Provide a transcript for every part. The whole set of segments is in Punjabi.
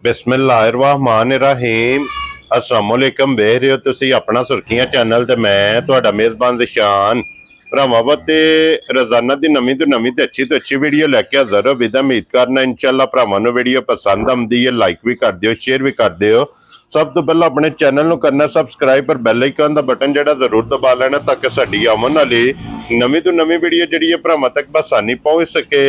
बिस्मिल्लाहिर्रहमानिर्रहीम अस्सलाम वालेकुम। वेख रहे हो तुसी अपना सुर्खियां चैनल ते मैं तुहाडा मेज़बान ज़िशान भरावां ते रोजाना दी नवीं तो अच्छी वीडियो लैके हाज़र हो। विदा उम्मीद करना इंशाअल्लाह भरावां नूं वीडियो पसंद आउंदी है, लाइक भी कर दिओ, शेयर भी कर दिओ। सब तो पहला अपने चैनल नूं करना सबसक्राइब और बैल आइकन दा बटन जिहड़ा जरूर दबा लेना ताकि साडी आउण वाली नवीं तो नवीं वीडियो जिहड़ी है भरावां तक बसानी पहुंच सके।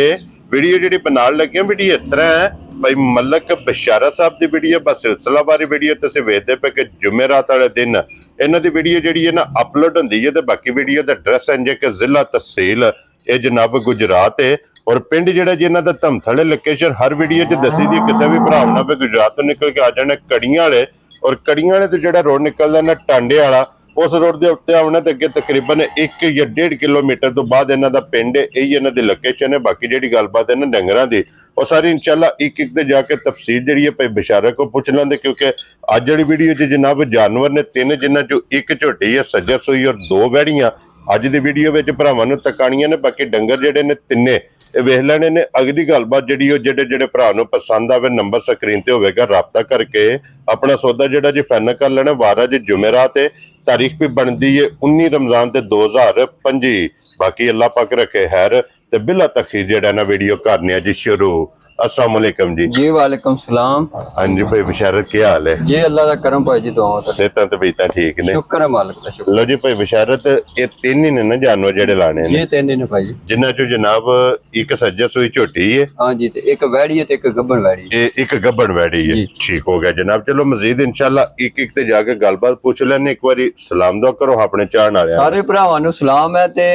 वीडियो जिहड़ी बनाउण लगे वीडियो इस तरह है भाई मलक बशारा साहब की वीडियो बस सिलसिलावारी वीडियो तुसीं वेखदे पे कि जुमेरात वाले दिन इन्हां दी वीडियो जिहड़ी है ना अपलोड हुंदी है। ते बाकी वीडियो दा एड्रैस है कि जिला तहसील ये जनाब गुजरात है और पिंड जिहड़ा जी इन्हां दा धमथले लोकेशन हर वीडियो च दसी दी। किसी भी भरा ना भी गुजरात तो निकल के आ जाने कड़ियां वाले और कड़ियां वाले तो जिहड़ा रोड निकलदा ना टांडे वाला उस रोड के उत्ते आना तो अगे तकरीबन 1 या 1.5 किलोमीटर तो बाद इन्हां दा पिंड है, यही इन्हां दी लोकेशन है। बाकी जिहड़ी गलबात है ना डंगरां दी और सारी इंशाल्लाह एक ते जाके तफसील जिहड़ी है भाई बशारा को पुछ लेंदे क्योंकि अज जिहड़ी वीडियो च जनाब जानवर ने 3 जिन्हां चों एक झोटी है सज्जर सूई और 2 वैड़ियां अज दी वीडियो विच भरावां नूं तकाणियां ने। बाकी डंगर जिहड़े ने तिन्ने वेख लेने ने। अगली गलबात जिहड़ी जिहड़े जिहड़े भरा नूं पसंद आवे नंबर स्क्रीन ते होवेगा, राबता करके अपना सौदा जिहड़ा जी फाइनल कर लेना। वारा जी जुमेरात है, तारीख भी बनती है 19 रमजान ते 2025। बाकी अल्लाह पाक रखे खैर ते बिला तखीर जेड़ा ना वीडियो करने जी शुरू। अस्सलाम वालेकुम जी। जी वालेकुम सलाम। हाँ जी भाई बशारत क्या हाल है? जी अल्लाह दा करम भाई जी, दुआ सेहतां ते बीतां ठीक ने? शुक्र है मालिक दा शुक्र। लो जी भाई बशारत ये 3 ही ने जानवर जेड़े लाने ने? जी 3 ही ने भाई जी, जिन्हां चों जनाब एक सज्जर सूई झोटी है। हां जी, ते एक वैड़ी है ते एक गब्बन वैड़ी है। एक गब्बन वैड़ी है, ठीक हो गया जनाब। चलो मजीद इंशाल्लाह एक ते जाके गलबात पूछ लेने। एक बारी सलाम दुआ करो अपने चाहण वाले सारे भरावां नूं सलाम है। ते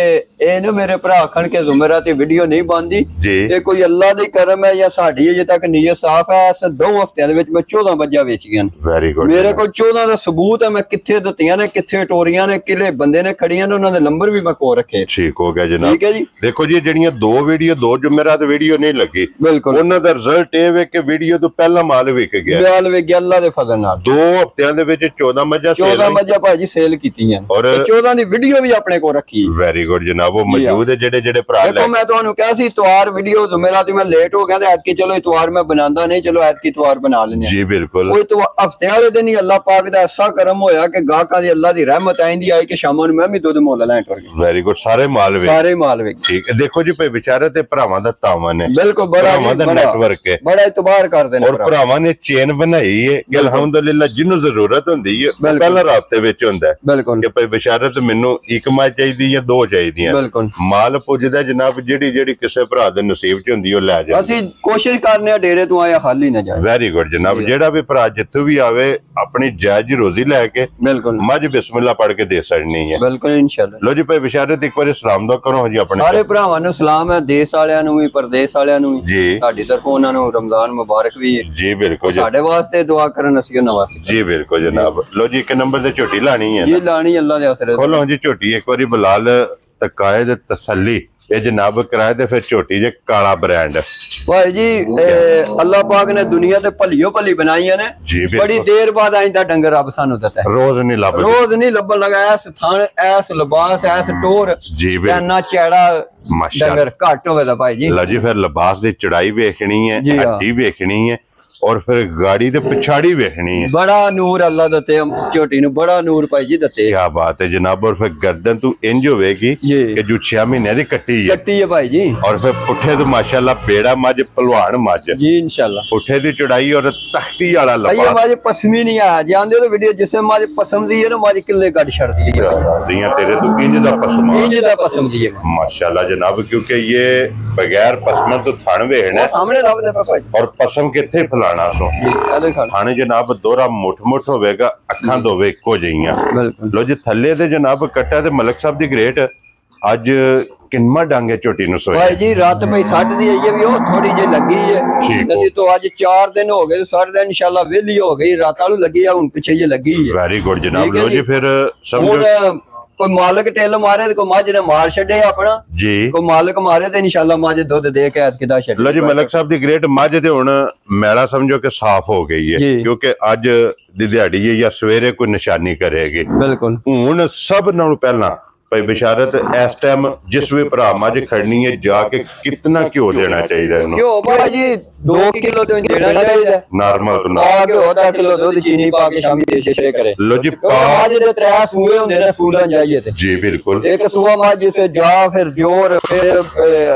ए नु मेरे भरा आखण के जुमेरात वीडियो नहीं बनदी जी, ये कोई अल्लाह दी करम है या साडी अजे तक नीयत साफ है। अस 2 हफ्तियां दे विच मैं 14 बज्जा वेच गया। Very good. मेरे को 14 दा सबूत है, मैं किथे दतियां ने किथे टोरियां ने किले बंदे ने खड़ियां ने, उन्हां दे नंबर भी मैं को रखे। ठीक हो गया जनाब। ठीक है जी। देखो जी जड़ियां 2 वीडियो 2 जुमेरात वीडियो नहीं लगी, बिल्कुल उन्हां दा रिजल्ट ये वे कि वीडियो तो पहला माल विक गया। माल विक गया अल्लाह दे फजल नाल। 2 हफ्तियां दे विच 14 मज्जा सेल 14 मज्जा भाजी सेल कीतियां और 14 दी वीडियो भी अपने को रखी। वेरी गुड जनाब। वो मौजूद है जेड़े जेड़े भरा देखो मैं ਤੁਹਾਨੂੰ ਕਿਹਾ ਸੀ ਇਤਵਾਰ ਵੀਡੀਓ जुमेरात मैं लेट हो गया ਤੇ ਐਤਕੀ ਚਲੋ ਇਤਵਾਰ ਮੈਂ बनांदा नहीं, चलो ਐਤਕੀ ਇਤਵਾਰ ਬਣਾ ਲੈਨੇ। जी बिल्कुल। ਕੋਈ तो ਹਫਤੇ ਵਾਲੇ ਦਿਨ ਹੀ ਅੱਲਾਹ ਪਾਕ ਦਾ ਐਸਾ ਕਰਮ ਹੋਇਆ ਕਿ ਗਾਹਕਾਂ ਦੀ ਅੱਲਾਹ ਦੀ ਰਹਿਮਤ ਆਇੰਦੀ ਆਈ ਕਿ ਸ਼ਾਮਾਂ ਨੂੰ ਮੈਂ ਵੀ ਦੁੱਧ ਮੁੱਲ ਲੈਣ ਟੁਰ ਗਿਆ। Very good. सारे माल वे ठीक है। देखो जी भाई बेचारे ते भरावां दा तावन है, बिल्कुल बड़ा नेटवर्क है, बड़ा इतबार करदे ने और भरावां ने चेन बनाई है कि अल्हम्दुलिल्लाह जिन्नू जरूरत हुंदी है पहला राबते विच हुंदा है। बिल्कुल कि भाई बेचारत मैनू एक मां चाहिदी या 2 चाहिदियां। बिल्कुल माल पुजदा जनाब जेड़ी जेड़ी किसे भरा दे नसीब च हुंदी ओ लै जा। ਅਸੀਂ ਕੋਸ਼ਿਸ਼ ਕਰਨੇ ਆ डेरे तो आया खाली ना जाए। वेरी गुड जनाब। जेड़ा भी भरा जित्थों भी आवे अपनी जायज रोजी लैके बिल्कुल मज बिस्मिल्लाह पढ़ के दे सकनी है। बिल्कुल इंशाल्लाह। लो जी भाई बशारत एक बार सलाम दो करो जी अपने सारे भरावां नूं सलाम है, देश वालियां नूं भी परदेश वालियां नूं जी। साडी तरफों उन्हां नूं रमजान मुबारक भी है। जी बिल्कुल जी। साडे वास्ते दुआ करन असीं उन्हां वास्ते। जी बिल्कुल जनाब। लो जी 1 नंबर ते झोटी लानी है जी लानी अल्लाह दे आसरे। खोलो जी झोटी एक बारी बिलाल तकाए दे तसल्ली ये जनाब कराए दे फिर झोटी जे काला ब्रांड भाई जी अल्लाह पाक ने दुनिया ते भलियो भली बनाई ने। बड़ी देर बाद आइंदा डंगर रब सानू देता है। रोज नहीं लभन लगा ऐस थान ऐस लिबास ऐस टोर जी ना चैड़ा डंगर घट होवे दा भाई जी। लो जी फिर लिबास दी चढ़ाई वेखनी है, हड्डी वेखनी है और फिर गाड़ी दे पिछाड़ी वेखनी है। बड़ा नूर अल्लाह दते झोटी नु बड़ा नूर भाई जी दते। क्या बात है जनाब। और फिर गर्दन तू इंज होवेगी कि जो 6 महीने दी कट्टी है भाई जी। और फिर पुठे तो माशाल्लाह पेड़ा मज पहलवान मज जी इंशाल्लाह। पुठे दी चढ़ाई और तख्ती वाला लिबास। ये मज पसमी नहीं आ जानदे तो वीडियो जिसे मज पसंद दी है ना मज किले गड छड़ दी है। दियां तेरे तो इंज दा पसंद दी है माशाल्लाह जनाब। क्योंकि ये बगैर पसम तो थन वेखना सामने रब दे भाई और पसम किथे फलाना थाने जनाब दोहरा मुठ होवेगा, अखां दोवे इको जइयां। लो जी थल्ले दे जनाब कट्टा ते मलक साहब दी ग्रेट अज किन्मा डांगे झोटी नु सोया भाई जी। रात भाई 60 दी है भी ओ थोड़ी जी लगी है। ਅਸੀਂ तो आज 4 दिन हो गए, 60 दिन इंशाल्लाह वेली हो गई। रात वालू लगी है, हुन पीछे ये लगी है। वेरी गुड जनाब। लो जी फिर समझो कोई मालिक टेल मारे तो कोई मज ने मार छड़े अपना जी, कोई मालिक मारे तो इंशाल्लाह मज दूध दे के आज किदा छड़। लो जी मलक साहब दी ग्रेट मज ते हुन मैला समझो कि साफ हो गई है क्योंकि अज दी दिहाड़ी है या सवेरे कोई निशानी करेगी। बिल्कुल हुन सब नालों पहला ਭਾਈ ਬਿਸ਼ਾਰਤ ਇਸ ਟਾਈਮ ਜਿਸ ਵੀ ਭਰਾ ਮੱਝ ਖੜਨੀ ਹੈ ਜਾ ਕੇ ਕਿੰਨਾ ਘਿਓ ਦੇਣਾ ਚਾਹੀਦਾ ਇਹਨੂੰ? ਘਿਓ ਭਾਈ ਜੀ 2 ਕਿਲੋ ਤੋਂ ਦੇਣਾ ਚਾਹੀਦਾ ਨਾਰਮਲ ਤੋਂ ਪਾ ਕੇ ਉਹਦਾ ਕਿਲੋ ਦੁੱਧ ਚੀਨੀ ਪਾ ਕੇ ਸ਼ਾਮੀ ਦੇ ਛੇ ਕਰੇ। ਲੋ ਜੀ ਮੱਝ ਦੇ 3 ਸੂਏ ਹੁੰਦੇ ਨੇ ਸੂਲਾਂ ਜਾਈਏ ਤੇ ਜੀ ਬਿਲਕੁਲ ਇੱਕ ਸੂਆ ਮੱਝ ਸੇ ਜਾ ਫਿਰ ਜੋਰ ਫਿਰ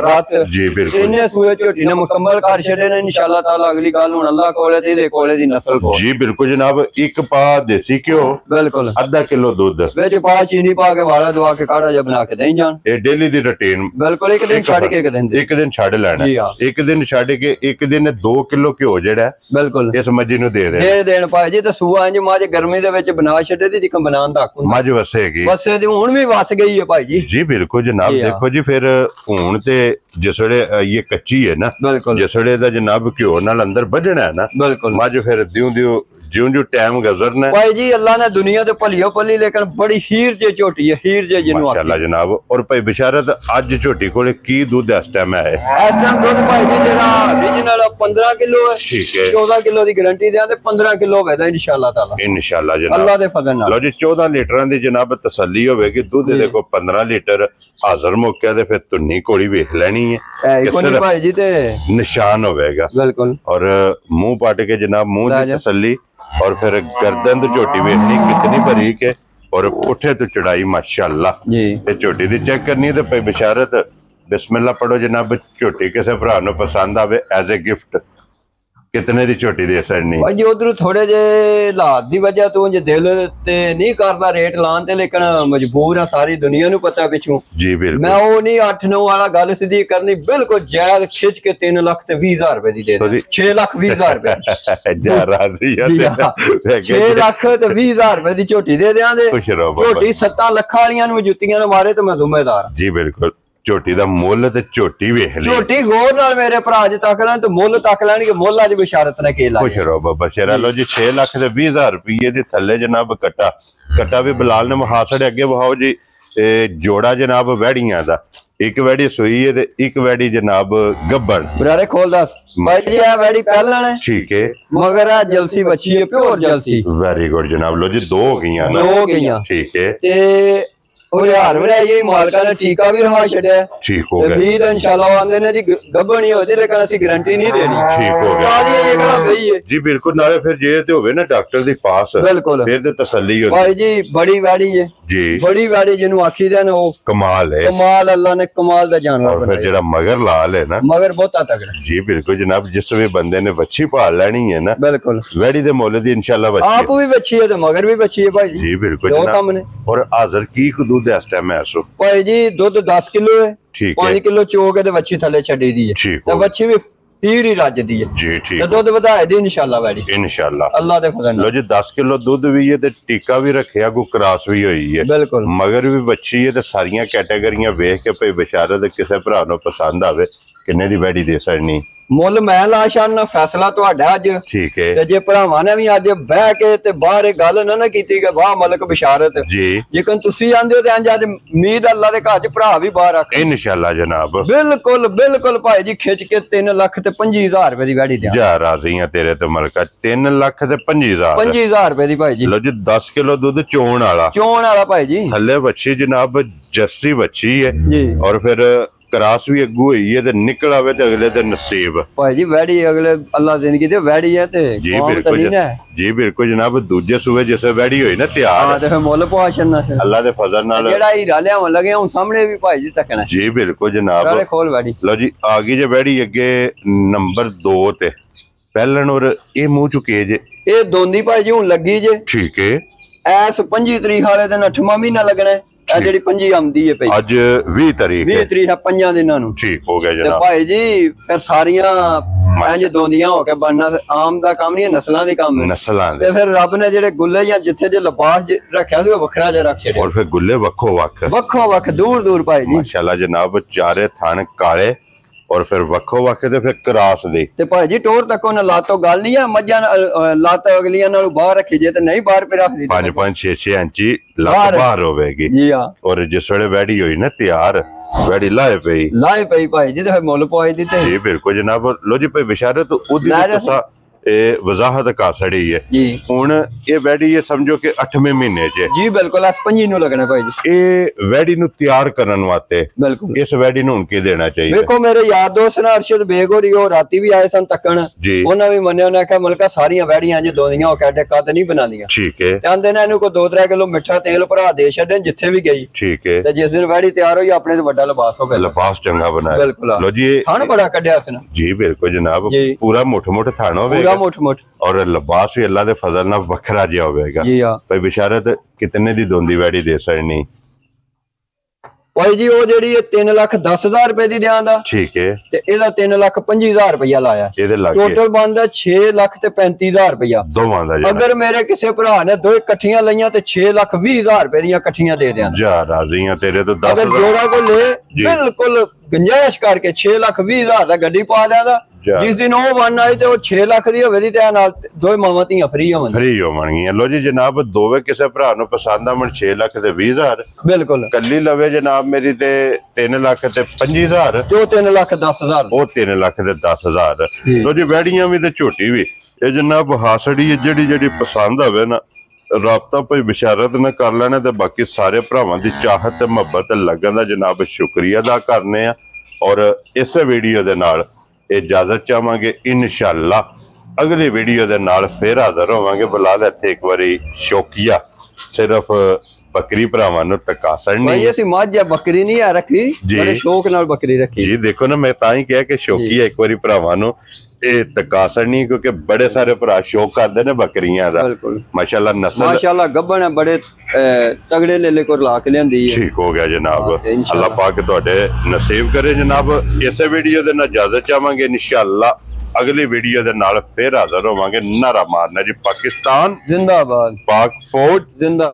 ਰਾਤ ਜੀ ਬਿਲकुल ਇੰਨੇ ਸੂਏ ਝੋਟੀ ਨੇ ਮੁਕੰਮਲ ਕਰ ਛੱਡੇ ਨੇ ਇਨਸ਼ਾਅੱਲਾ ਤਾਲਾ। ਅਗਲੀ ਗੱਲ ਹੁਣ ਅੱਲਾਹ ਕੋਲੇ ਤੇ ਇਹਦੇ ਕੋਲੇ ਦੀ ਨਸਲ ਕੋ ਜੀ ਬਿਲकुल ਜਨਾਬ। ਇੱਕ ਪਾ ਦੇਸੀ ਘਿਓ, ਬਿਲकुल ਅੱਧਾ ਕਿਲੋ ਦੁੱਧ ਵਿੱਚ ਪਾ ਚੀਨੀ ਪਾ ਕੇ ਵਾਲਾ ਦਵਾ ਕੇ ਕਾੜਾ ਜਿਹਾ ਬਣਾ ਕੇ ਦੇਈ ਜਾਣ। ਇਹ ਡੇਲੀ ਦੀ ਰੁਟੀਨ ਬਿਲकुल ਇੱਕ ਦਿਨ ਛੱਡ ਕੇ ਇੱਕ ਦਿਨ ਇੱਕ ਦਿਨ ਛੱਡ ਲੈਣਾ, ਇੱਕ ਦਿਨ ਛੱਡ ਕੇ ਇੱਕ ਦਿਨ 2 ਕਿਲੋ ਘਿਓ ਜਿਹੜਾ ਬਿਲकुल ਇਸ ਮੱਝੀ ਨੂੰ ਦੇ ਦੇਣ ਭਾਈ ਜੀ। ਤੇ ਸੂਆ ਇੰਜ ਮੱਝ ਗਰਮੀ ਦੇ ਵਿੱਚ ਬਨਾ ਛੱਡੇ ਦੀ ਜਿਕਮ ਬਣਾਉਣ ਦਾ ਹੱਕ ਮੱਝ ਵਸੇਗੀ। ਵਸੇ ਦੀ ਹੁਣ ਵੀ ਵਸ ਗਈ ਹੈ ਭਾਈ ਜੀ। ਜੀ ਬਿਲकुल ਜਨਾਬ। ਦੇਖੋ ਜੀ ਫਿਰ ਹੁਣ ਤੇ ਜਿਸ ਵੇਲੇ ਇਹ ਕੱਚੀ ਹੈ ਨਾ, ਬਿਲकुल ਜਿਸ ਵੇਲੇ ਦਾ ਜਨਾਬ ਘਿਓ ਨਾਲ ਅੰਦਰ ਵੱਜਣਾ ਹੈ ਨਾ, ਬਿਲकुल ਮੱਝ ਫਿਰ ਜਿਉਂ ਟਾਈਮ ਗੁਜ਼ਰਨਾ ਭਾਈ ਜੀ ਅੱਲਾ ਨੇ ਦੁਨੀਆ ਤੇ ਭਲੀਓ ਭਲੀ ਲੇਕਿਨ ਬੜੀ ਹੀਰ ਜੇ ਝੋਟੀ ਹੈ, ਹੀਰ ਜੇ ਜਿਹਨੂੰ ਮਾਸ਼ਾਅੱਲਾ ਜਨਾਬ। ਔਰ ਭਾਈ ਬਿਸ਼ਾਰਤ ਅੱਜ ਝੋਟੀ ਕੋਲੇ ਕੀ ਦੁੱਧ ਇਸ ਟਾਈਮ ਹੈ? ਇਸ ਟਾਈਮ ਦੁੱਧ ਭਾਈ ਜੀ ਜਿਹੜਾ ਓਰੀਜਨਲ 15 ਕਿਲੋ ਹੈ। ਠੀਕ ਹੈ 14 ਕਿਲੋ ਦੀ ਗਾਰੰਟੀ ਦਿਆਂ ਤੇ 15 ਕਿਲੋ ਹੋਵੇਗਾ ਇਨਸ਼ਾਅੱਲਾ ਤਾਲਾ। ਇਨਸ਼ਾਅੱਲਾ ਜਨਾਬ ਅੱਲਾ ਦੇ ਫਜ਼ਲ ਨਾਲ। ਲਓ ਜੀ 14 ਲੀਟਰਾਂ ਦੀ ਜਨਾਬ ਤਸੱਲੀ ਹੋਵੇਗੀ। ਦੁੱਧ ਦੇਖੋ 15 ਲੀਟਰ ਹਾਜ਼ਰ ਮੌਕੇ ਤੇ ਫਿਰ ਧੁੰਨੀ ਕੋਲੀ ਵੇਖ ਲੈਣੀ ਹੈ, ਕੋਈ ਭਾਈ ਜੀ ਤੇ ਨਿਸ਼ਾਨ ਹੋਵੇਗਾ ਬਿਲकुल। और मुंह पाट के जनाब मुंह की तसल्ली और फिर गर्दन तो झोटी वेखनी कितनी बारीक है और पुठे तो चढ़ाई माशाअल्लाह जी। ते झोटी दी चेक करनी है तो भाई बिशारत बिस्मिल्लाह पढ़ो जनाब। झोटी किसी भरा नूं पसंद आवे एज ए गिफ्ट कितने दी झोटी दे सकनी? भाई जी उधर थोड़े जे हालात दी वजह तो जे दिल ते नहीं करता रेट लान ते, लेकिन मजबूर है सारी दुनिया नूं पता पिछू। जी बिल्कुल। मैं वो नहीं 8-9 वाला गल सीधी करनी, बिल्कुल जायज खिंच के 3 लाख ते 20,000 रुपए दी दे दे। 6 लाख 20,000 रुपए जा राजी है 6 लाख ते 20,000 रुपए दी झोटी दे देंगे। खुश रहो बाबा। झोटी 7 लाख वालियां नूं जुत्तियां ने मारे तो मैं जिम्मेदार। जी बिल्कुल। झोटी दा मुੱਲ ਤੇ ਝੋਟੀ ਵੇਖ ਲਈ। ਝੋਟੀ ਗੌਰ ਨਾਲ ਮੇਰੇ ਭਰਾ ਜੇ ਤੱਕ ਲੈਣ ਤੇ ਮੁੱਲ ਤੱਕ ਲੈਣਗੇ। ਮੁੱਲ ਅੱਜ ਬਿਸ਼ਾਰਤ ਨੇ ਕੀ ਲਾਇਆ। ਖੁਸ਼ ਰਹੋ ਬਾਬਾ ਸ਼ੇਰਾ। ਲੋ ਜੀ 6 ਲੱਖ ਤੇ 20,000 ਰੁਪਏ ਦੇ ਥੱਲੇ ਜਨਾਬ ਕੱਟਾ ਵੀ ਬਲਾਲ ਨੇ ਮਹਾਸੜੇ ਅੱਗੇ ਵਹਾਓ ਜੀ। ਜੋੜਾ ਜਨਾਬ ਵੈੜੀਆਂ ਦਾ, ਇੱਕ ਵੈੜੀ ਸੂਈ ਹੈ ਤੇ ਇੱਕ ਵੈੜੀ ਜਨਾਬ ਗੱਬਣ। ਬਰਾਰੇ ਖੋਲ ਦੱਸ ਭਾਈ ਜੀ ਆ ਵੈੜੀ ਪਹਿਲਾਂ ਨੇ। ਠੀਕ ਹੈ ਮਗਰ ਆ ਜਲਸੀ ਬੱਚੀ ਹੈ, ਪਿਓਰ ਜਲਸੀ। ਵੈਰੀ ਗੁੱਡ ਜਨਾਬ। ਲੋ ਜੀ 2 ਹੋ ਗਈਆਂ ਨਾ। 2 ਹੋ ਗਈਆਂ। ਠੀਕ ਹੈ ਤੇ ਉਹ ਯਾਰ ਵਰਾਈ ਮਾਲਕਾਂ ਨੇ ਟੀਕਾ ਵੀ ਰਹਾ ਛੱਡਿਆ। ਠੀਕ ਹੋ ਗਿਆ। ਵੀ ਇਨਸ਼ਾਅੱਲਾ ਆਂਦੇ ਨੇ ਜੀ ਗੱਬਣੀ ਹੋ ਜੇ, ਲੇਕਿਨ ਅਸੀਂ ਗਾਰੰਟੀ ਨਹੀਂ ਦੇਣੀ। ਠੀਕ ਹੋ ਗਿਆ ਇਹ ਕਿਹੜਾ ਗਈ ਹੈ ਜੀ ਬਿਲकुल। ਨਾਲੇ ਫਿਰ ਜੇ ਤੇ ਹੋਵੇ ਨਾ ਡਾਕਟਰ ਦੇ ਪਾਸ ਬਿਲकुल ਫਿਰ ਤੇ ਤਸੱਲੀ ਹੁੰਦੀ ਭਾਈ ਜੀ। ਬੜੀ ਵੈੜੀ ਹੈ ਜੀ, ਬੜੀ ਵੈੜੀ ਜਿਹਨੂੰ ਆਖੀ ਦੇ ਨੇ ਉਹ ਕਮਾਲ ਹੈ। ਕਮਾਲ ਅੱਲਾ ਨੇ ਕਮਾਲ ਦਾ ਜਾਨਵਰ ਔਰ ਫਿਰ ਜਿਹੜਾ ਮਗਰ ਲਾਲ ਹੈ ਨਾ, ਮਗਰ ਬਹੁਤਾ ਤਗੜਾ। ਜੀ ਬਿਲकुल ਜਨਾਬ। ਜਿਸ ਵੇ ਬੰਦੇ ਨੇ ਵੱਛੀ ਭਾਲ ਲੈਣੀ ਹੈ ਨਾ, ਬਿਲकुल ਵੈੜੀ ਦੇ ਮੁੱਲ ਦੀ ਇਨਸ਼ਾਅੱਲਾ ਵੱਛੀ ਆਪ ਵੀ ਬੱਚੀ ਹੈ ਤੇ ਮਗਰ ਵੀ ਬੱਚੀ ਹੈ ਭਾਈ ਜੀ। ਜੀ ਬਿਲकुल ਦੋ ਜਨਾਬ। ਕੰਮ ਨੇ। ਔਰ ਹਾਜ਼ਰ ਕੀ ਖੁਦੂਦ ਇਸ ਟਾਈਮ ਹੈ? ਭਾਈ ਜੀ ਦੁੱਧ 10 ਕਿਲੋ ਹੈ। ਠੀਕ ਹੈ 5 ਕਿਲੋ ਚੋ ਕੇ ਤੇ ਵੱਛੀ ਥੱਲੇ ਛੱਡੀ ਦੀ ਹੈ ਠੀਕ ਤੇ ਵੱਛੀ ਵੀ ਪੀਰ ਹੀ ਰੱਜਦੀ ਹੈ ਜੀ। ਤੇ ਠੀਕ ਦੁੱਧ ਵਧਾਏ ਦੀ ਇਨਸ਼ਾਅੱਲਾ ਵੈੜੀ ਇਨਸ਼ਾਅੱਲਾ ਅੱਲਾ ਦੇ ਫਜ਼ਲ ਲੋ ਨਾਲ। ਜੀ 10 ਕਿਲੋ ਦੁੱਧ ਵੀ ਹੈ ਤੇ ਟੀਕਾ ਵੀ ਰੱਖਿਆ, ਕੋ ਕਰਾਸ ਵੀ ਹੋਈ ਹੈ, ਬਿਲकुल ਮਗਰ ਵੀ ਬੱਚੀ ਹੈ ਤੇ ਸਾਰੀਆਂ ਕੈਟਾਗਰੀਆਂ ਵੇਖ ਕੇ ਭਈ ਬਿਸ਼ਾਰਤ ਕਿਸੇ ਭਰਾ ਨੂੰ ਪਸੰਦ ਆਵੇ ਕਿੰਨੇ ਦੀ ਵੈੜੀ ਦੇ ਸਕਣੀ? ਮੁੱਲ ਮੈਂ ਲਾ ਛੱਡਣਾ, ਫੈਸਲਾ ਤੁਹਾਡਾ ਅੱਜ। ਠੀਕ ਹੈ ਤੇ ਜੇ ਭਰਾਵਾਂ ਨੇ ਵੀ ਅੱਜ ਬਹਿ ਕੇ ਤੇ ਬਾਹਰ ਇਹ ਗੱਲ ਨਾ ਕੀਤੀ ਕਿ ਵਾਹ ਮਲਕ ਬਿਸ਼ਾਰਤ ਜੀ, ਜੇਕਰ ਤੁਸੀਂ ਆਂਦੇ ਹੋ ਤੇ ਅੰਜ ਅੱਜ ਉਮੀਦ ਅੱਲਾ ਦੇ ਘਰ ਚ ਭਰਾ ਵੀ ਬਾਹਰ ਆ ਕੇ ਇਨਸ਼ਾਅੱਲਾ ਜਨਾਬ। ਬਿਲकुल ਬਿਲकुल ਭਾਈ ਜੀ ਖਿੱਚ ਕੇ 3 ਲੱਖ ਤੇ 25,000 ਰੁਪਏ ਦੀ ਵੈੜੀ ਦਿਆਂ। ਜਾ ਰਾਜ਼ੀਆਂ ਤੇਰੇ ਤੇ ਮਲਕਾ। 3 ਲੱਖ ਤੇ 25,000 25,000 ਰੁਪਏ ਦੀ ਭਾਈ ਜੀ। ਲੋ ਜੀ 10 ਕਿਲੋ ਦੁੱਧ ਚੋਣ ਵਾਲਾ ਚੋਣ ਵਾਲਾ ਭਾਈ ਜੀ। ਥੱਲੇ ਬੱਚੀ ਜਨਾਬ ਜੱਸੀ ਬੱਚੀ ਹੈ ਜੀ ਔਰ ਫਿਰ ਕਰਾਸ ਵੀ ਅੱਗੂ ਹੋਈ ਹੈ ਤੇ ਨਿਕਲ ਆਵੇ ਤੇ ਅਗਲੇ ਤੇ ਨਸੀਬ। ਭਾਈ ਜੀ ਵੈੜੀ ਅਗਲੇ ਅੱਲਾ ਜ਼ਿੰਦਗੀ ਤੇ ਵੈੜੀ ਹੈ ਤੇ ਜੀ ਕੌਮ ਤਾਂ ਬਿਲकुल ਨਹੀਂ ਨਾ। ਜੀ ਬਿਲकुल ਜਨਾਬ। ਦੂਜੇ ਸੂਬੇ ਜਿਸੇ ਵੈੜੀ ਹੋਈ ਨਾ ਤਿਆਰ ਹਾਂ ਤੇ ਫਿਰ ਮੁੱਲ ਪਵਾ ਛੱਡਣਾ ਫਿਰ। ਅੱਲਾ ਦੇ ਫਜ਼ਲ ਨਾਲ। ਜਿਹੜਾ ਹੀਰਾ ਲਿਆਉਣ ਲੱਗੇ ਹੁਣ ਸਾਹਮਣੇ ਵੀ ਭਾਈ ਜੀ ਤੱਕਣਾ। ਜੀ ਬਿਲकुल ਜਨਾਬ। ਨਾਲੇ ਖੋਲ ਵੈੜੀ। ਲਓ ਜੀ ਆ ਗਈ ਜੇ ਵੈੜੀ ਅੱਗੇ ਨੰਬਰ 2 ਤੇ ਪਹਿਲਣ। ਔਰ ਇਹ ਮੂੰਹ ਚੁਕੇ ਜੇ ਇਹ ਦੋਂਦੀ ਭਾਈ ਜੀ ਹੁਣ ਲੱਗੀ ਜੇ। ਠੀਕ ਹੈ। ਐਸ 25 ਤਰੀਕ ਵਾਲੇ ਦਿਨ 8ਵਾਂ ਮਹੀਨਾ ਲੱਗਣਾ ਹੈ। ਇਹ ਜਿਹੜੀ 25 ਆਉਂਦੀ ਹੈ ਭਾਈ ਅੱਜ 20 ਤਰੀਕ 20 ਤਰੀਕ ਆ 5 ਦਿਨਾਂ ਨੂੰ। ਠੀਕ ਹੋ ਗਿਆ ਤੇ ਜਨਾਬ। ਭਾਈ ਜੀ ਫਿਰ ਸਾਰੀਆਂ ਇੰਜ ਦੋਂਦੀਆਂ ਹੋ ਕੇ ਬਣਨਾ ਆਮ ਦਾ ਕੰਮ ਨਹੀਂ, ਨਸਲਾਂ ਦੇ ਕੰਮ ਹੈ। ਨਸਲਾਂ ਦੇ ਤੇ ਫਿਰ ਰੱਬ ਨੇ ਜਿਹੜੇ ਗੁੱਲੇ ਜਾਂ ਜਿੱਥੇ ਜੇ ਲਿਬਾਸ ਰੱਖਿਆ ਸੀ ਉਹ ਵੱਖਰਾ ਜਿਹਾ ਰੱਖ ਛੱਡਿਆ। ਔਰ ਫਿਰ ਗੁੱਲੇ ਵੱਖੋ ਵੱਖ ਦੂਰ ਦੂਰ ਭਾਈ ਜੀ। ਮਾਸ਼ਾਅੱਲਾ ਜਨਾਬ। ਚਾਰੇ ਥਣ ਕਾਲੇ ਔਰ ਫਿਰ ਵੱਖੋ ਵੱਖ ਤੇ ਫਿਰ ਕਰਾਸ ਦੇ। ਤੇ ਭਾਈ ਜੀ ਟੋਰ ਤੱਕ ਉਹਨਾਂ ਲਾਤੋਂ ਗੱਲ ਨਹੀਂ ਆ। ਮੱਝਾਂ ਲੱਤ ਅਗਲੀਆਂ ਨਾਲੋਂ ਬਾਹਰ ਰੱਖੀ ਜੇ ਤੇ ਨਹੀਂ ਬਾਹਰ ਪੇ ਰੱਖਦੀ 5-5 6-6 ਇੰਚੀ ਲੱਤ ਬਾਹਰ ਹੋਵੇਗੀ। ਜੀ ਹਾਂ। ਔਰ ਜਿਸ ਵੇਲੇ ਵੈੜੀ ਹੋਈ ਨਾ ਤਿਆਰ, ਵੈੜੀ ਲਾਏ ਪਈ ਲਾਏ ਪਈ ਭਾਈ ਜੀ ਤੇ ਫਿਰ ਮੁੱਲ ਪਵਾਈ ਦਿੱਤੇ। ਜੀ ਬਿਲकुल ਜਨਾਬ। ਲੋ ਜੀ ਭਾਈ ਬਿਸ਼ਾਰਤ ਉਹਦੀ ਇਹ ਵਜ਼ਾਹਤ ਕਾਸੜੀ ਹੈ ਜੀ ਹੁਣ ਇਹ ਵੈੜੀ ਇਹ ਸਮਝੋ ਕਿ 8ਵੇਂ ਮਹੀਨੇ 'ਚ ਜੀ ਬਿਲਕੁਲ ਅਸ 5 ਨੂੰ ਲੱਗਣਾ ਭਾਈ ਜੀ ਇਹ ਵੈੜੀ ਨੂੰ ਤਿਆਰ ਕਰਨ ਵਾਸਤੇ ਬਿਲਕੁਲ ਇਸ ਵੈੜੀ ਨੂੰ ਹੁਣ ਕੀ ਦੇਣਾ ਚਾਹੀਦਾ ਵੇਖੋ ਮੇਰੇ ਯਾਰ ਦੋਸਤ ਨੇ ਅਰਸ਼ਦ ਬੇਗ ਹੋਰੀ ਉਹ ਰਾਤੀ ਵੀ ਆਏ ਸਨ ਤੱਕਣ ਜੀ ਉਹਨਾਂ ਵੀ ਮੰਨਿਆ ਉਹਨਾਂ ਕਿਹਾ ਮਲਕਾ ਸਾਰੀਆਂ ਵੈੜੀਆਂ ਜੇ ਦੋਂਦੀਆਂ ਉਹ ਕਹਿੰਦੇ ਕੱਦ ਨਹੀਂ ਬਣਾਉਂਦੀਆਂ ਠੀਕ ਹੈ ਕਹਿੰਦੇ ਨੇ ਇਹਨੂੰ ਕੋਈ 2-3 ਕਿਲੋ ਮਿੱਠਾ ਤੇਲ ਭਰਾ ਦੇ ਛੱਡਣ ਜਿੱਥੇ ਵੀ ਗਈ ਠੀਕ ਹੈ ਤੇ ਜਿਸ ਦਿਨ ਵੈੜੀ ਤਿਆਰ ਹੋਈ ਆਪਣੇ ਤੋਂ ਵੱਡਾ ਲਿਬਾਸ ਹੋਵੇ ਲਿਬਾਸ ਚੰਗਾ ਬਣਾਇਆ ਬਿਲਕੁਲ ਲੋ ਜੀ ਥਣ ਬੜਾ ਕੱਢਿਆ ਉਸਨੇ ਜੀ ਬਿਲਕੁਲ ਜਨਾਬ ਜੀ। ਪੂਰਾ ਮੁੱਠ ਥਾਣ ਹੋਵੇਗਾ ਪੂਰਾ ਮੁੱਠ ਔਰ ਲਿਬਾਸ ਵੀ ਅੱਲਾ ਦੇ ਫਜ਼ਲ ਨਾਲ ਵੱਖਰਾ ਜਿਹਾ ਹੋਵੇਗਾ ਜੀ ਆ ਭਾਈ ਬਿਸ਼ਾਰਤ ਕਿਤਨੇ ਦੀ ਦੋਂਦੀ ਵੈੜੀ ਦੇ ਸਕਣੀ ਭਾਈ ਜੀ ਉਹ ਜਿਹੜੀ 3,10,000 ਰੁਪਏ ਦੀ ਦਿਆਂਦਾ ਠੀਕ ਹੈ ਤੇ ਇਹਦਾ 3,25,000 ਰੁਪਇਆ ਲਾਇਆ ਇਹਦੇ ਲੱਗੇ ਟੋਟਲ ਬਣਦਾ 6,35,000 ਰੁਪਇਆ ਦੋਵਾਂ ਦਾ ਜੀ ਅਗਰ ਮੇਰੇ ਕਿਸੇ ਭਰਾ ਨੇ ਦੋ ਇਕੱਠੀਆਂ ਲਈਆਂ ਤੇ 6,20,000 ਰੁਪਏ ਦੀਆਂ ਇਕੱਠੀਆਂ ਦੇ ਦਿਆਂ ਜਾ ਰਾਜ਼ੀਆਂ ਤੇਰੇ ਤੋਂ ਅਗਰ 10 ਜੋੜਾ ਕੋ ਲੇ ਜੀ। ਬਿਲਕੁਲ ਗੁੰਜਾਇਸ਼ ਕਰਕੇ 6,20,000 ਦਾ ਗੱਡੀ ਪਾ ਦਿਆਂਦਾ ਜਾ। ਜਿਸ ਦਿਨ ਉਹ ਵਨ ਆਈ ਤੇ ਉਹ 6 ਲੱਖ ਦੀ ਹੋਵੇ ਦੀ ਤੇ ਨਾਲ ਦੋਵੇਂ ਮਾਵਾਂ ਧੀਆਂ ਫਰੀ ਹੋਣ ਫਰੀ ਹੋਣਗੀਆਂ ਲੋ ਜੀ ਜਨਾਬ ਦੋਵੇਂ ਕਿਸੇ ਭਰਾ ਨੂੰ ਪਸੰਦ ਆਵਣ 6 ਲੱਖ ਤੇ 20,000 ਬਿਲਕੁਲ ਕੱਲੀ ਲਵੇ ਜਨਾਬ ਮੇਰੀ ਤੇ 3 ਲੱਖ ਤੇ 25,000 ਜੋ 3,10,000 ਉਹ 3 ਲੱਖ ਤੇ 10,000 ਜੀ। ਲੋ ਜੀ ਵੈੜੀਆਂ ਵੀ ਤੇ ਝੋਟੀ ਵੀ ਇਹ ਜਨਾਬ ਹਾਸੜੀ ਜਿਹੜੀ ਪਸੰਦ ਹੋਵੇ ਨਾ ਰਾਬਤਾ ਭਾਈ ਬਿਸ਼ਾਰਤ ਨਾ ਕਰ ਲੈਣਾ ਤੇ ਬਾਕੀ ਸਾਰੇ ਭਰਾਵਾਂ ਦੀ ਚਾਹਤ ਤੇ ਮੁਹੱਬਤ ਲੱਗਣ ਦਾ ਜਨਾਬ ਸ਼ੁਕਰੀਆ ਅਦਾ ਕਰਨੇ ਆ ਔਰ ਇਸ ਵੀਡੀਓ ਦੇ ਨਾਲ ਇਜਾਜ਼ਤ ਚਾਹਾਂਗੇ ਇਨਸ਼ਾਅੱਲਾ ਅਗਲੀ ਵੀਡੀਓ ਦੇ ਨਾਲ ਫੇਰ ਹਾਜ਼ਰ ਹੋਵਾਂਗੇ ਬਲਾਲ ਇੱਥੇ ਇੱਕ ਵਾਰੀ ਸ਼ੌਕੀਆ ਸਿਰਫ ਬੱਕਰੀ ਭਰਾਵਾਂ ਨੂੰ ਤਕਾਸਣ ਭਾਈ ਨਹੀਂ ਅਸੀਂ ਮੱਝ ਜਾਂ ਬੱਕਰੀ ਨਹੀਂ ਆ ਰੱਖੀ ਜੀ। ਬੜੇ ਸ਼ੌਕ ਨਾਲ ਬੱਕਰੀ ਰੱਖੀ ਜੀ ਦੇਖੋ ਨਾ ਮੈਂ ਤਾਂ ਹੀ ਕਿਹਾ ਕਿ ਸ਼ੌਕੀਆ ਇੱਕ ਵਾਰੀ ਭਰਾਵਾਂ ਨੂੰ ਇਹ ਤਕਾਸਣ ਨਹੀਂ ਕਿਉਂਕਿ ਬੜੇ ਸਾਰੇ ਭਰਾ ਸ਼ੌਕ ਕਰਦੇ ਨੇ ਬੱਕਰੀਆਂ ਦਾ ਬਿਲਕੁਲ ਮਾਸ਼ਾਅੱਲਾ ਨਸਲ ਮਾਸ਼ਾਅੱਲਾ ਗੱਬਣ ਹੈ ਬੜੇ ਤਗੜੇ ਲੇਲੇ ਕੋਲ ਲਾ ਕੇ ਲਿਆਂਦੀ ਹੈ ਠੀਕ ਹੋ ਗਿਆ ਜਨਾਬ ਹਾਂ, ਤੇ ਇੰਸ਼ਾਅੱਲਾ। ਅੱਲਾਹ ਪਾਕ ਤੁਹਾਡੇ ਨਸੀਬ ਕਰੇ ਜਨਾਬ ਇਸੇ ਵੀਡੀਓ ਦੇ ਨਾਲ ਇਜਾਜ਼ਤ ਚਾਹਾਂਗੇ ਇਨਸ਼ਾਅੱਲਾ ਅਗਲੀ ਵੀਡੀਓ ਦੇ ਨਾਲ ਫੇਰ ਹਾਜ਼ਰ ਹੋਵਾਂਗੇ ਨਾਰਾ ਮਾਰਨਾ ਜੀ ਪਾਕਿਸਤਾਨ ਜ਼ਿੰਦਾਬਾਦ ਪਾਕ ਫੌਜ ਜ਼ਿੰਦਾ